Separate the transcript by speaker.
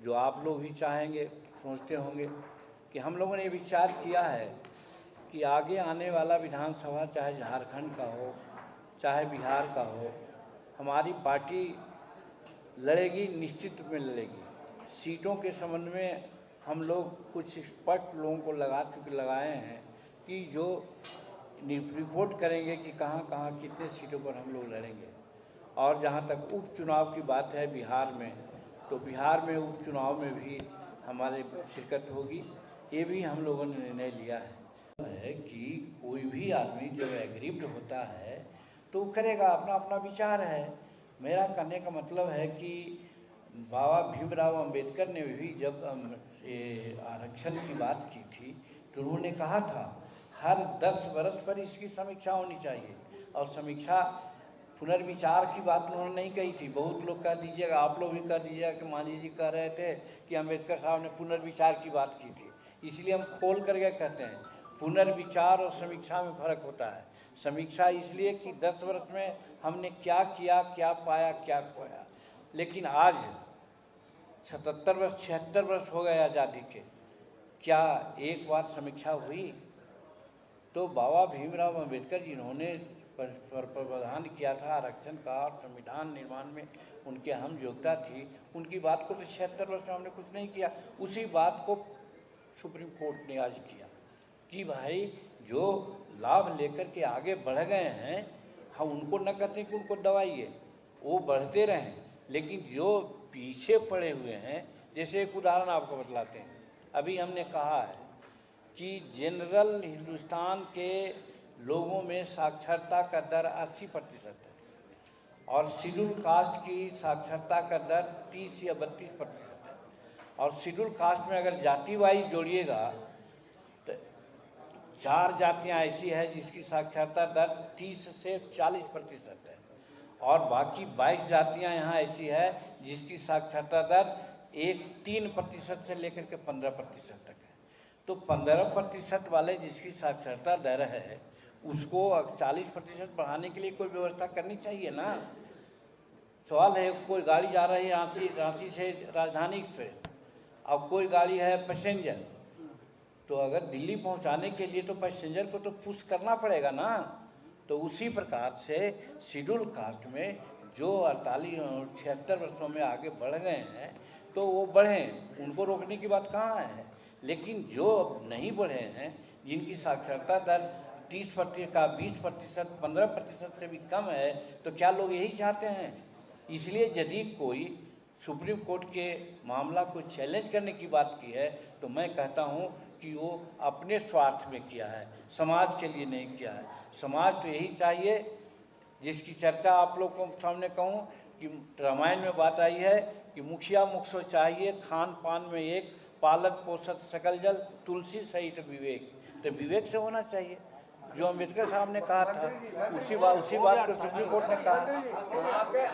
Speaker 1: जो आप लोग भी चाहेंगे, सोचते होंगे कि हम लोगों ने विचार किया है कि आगे आने वाला विधानसभा चाहे झारखंड का हो चाहे बिहार का हो, हमारी पार्टी लड़ेगी, निश्चित रूप में लड़ेगी। सीटों के संबंध में हम लोग कुछ एक्सपर्ट लोगों को लगाए हैं कि जो रिपोर्ट करेंगे कि कहाँ कहाँ कितने सीटों पर हम लोग लड़ेंगे। और जहाँ तक उपचुनाव की बात है बिहार में, तो बिहार में उपचुनाव में भी हमारे शिरकत होगी। ये भी हम लोगों ने निर्णय लिया है कि कोई भी आदमी जब एग्रीव्ड होता है तो करेगा, अपना अपना विचार है। मेरा कहने का मतलब है कि बाबा भीमराव अंबेडकर ने भी जब आरक्षण की बात की थी तो उन्होंने कहा था हर 10 वर्ष पर इसकी समीक्षा होनी चाहिए। और समीक्षा पुनर्विचार की बात उन्होंने नहीं कही थी। बहुत लोग कह दीजिएगा, आप लोग भी कह दीजिएगा कि मांझी जी कह रहे थे कि अंबेडकर साहब ने पुनर्विचार की बात की थी। इसलिए हम खोल करके कहते हैं पुनर्विचार और समीक्षा में फ़र्क होता है। समीक्षा इसलिए कि 10 वर्ष में हमने क्या किया, क्या पाया, क्या खोया। लेकिन आज 77 वर्ष 76 वर्ष हो गए आज़ादी के, क्या एक बार समीक्षा हुई? तो बाबा भीमराव अंबेडकर जिन्होंने प्रावधान किया था आरक्षण का और संविधान निर्माण में उनकी अहम योग्यता थी, उनकी बात को तो 76 वर्ष में हमने कुछ नहीं किया। उसी बात को सुप्रीम कोर्ट ने आज किया कि भाई जो लाभ लेकर के आगे बढ़ गए हैं, हम उनको न कहते कि उनको दबाइए, वो बढ़ते रहें। लेकिन जो पीछे पड़े हुए हैं, जैसे एक उदाहरण आपको बतलाते हैं। अभी हमने कहा है कि जनरल हिंदुस्तान के लोगों में साक्षरता का दर 80% है और शेड्यूल कास्ट की साक्षरता का दर 30 या 32% है। और शेड्यूल कास्ट में अगर जाति वाइज जोड़िएगा तो 4 जातियां ऐसी है जिसकी साक्षरता दर 30 से 40% है और बाकी 22 जातियां यहाँ ऐसी है जिसकी साक्षरता दर 3% से लेकर के 15% तक है। तो 15% वाले जिसकी साक्षरता दर है उसको 40% बढ़ाने के लिए कोई व्यवस्था करनी चाहिए ना। सवाल है, कोई गाड़ी जा रही है रांची से राजधानी एक्सप्रेस, अब कोई गाड़ी है पैसेंजर, तो अगर दिल्ली पहुंचाने के लिए तो पैसेंजर को तो पुश करना पड़ेगा ना। तो उसी प्रकार से शेड्यूल कास्ट में जो 76 वर्षों में आगे बढ़ गए हैं तो वो बढ़ें, उनको रोकने की बात कहाँ है। लेकिन जो नहीं बढ़े हैं, जिनकी साक्षरता दर 30% का 20%, 15% से भी कम है, तो क्या लोग यही चाहते हैं? इसलिए यदि कोई सुप्रीम कोर्ट के मामला को चैलेंज करने की बात की है तो मैं कहता हूं कि वो अपने स्वार्थ में किया है, समाज के लिए नहीं किया है। समाज तो यही चाहिए जिसकी चर्चा आप लोग को सामने कहूँ कि रामायण में बात आई है कि मुखिया मुखसो चाहिए, खान पान में एक, पालक पोषक सकल जल, तुलसी सहित विवेक। तो विवेक से होना चाहिए, जो अम्बेडकर साहब ने कहा था, उसी बात को सुप्रीम कोर्ट ने कहा।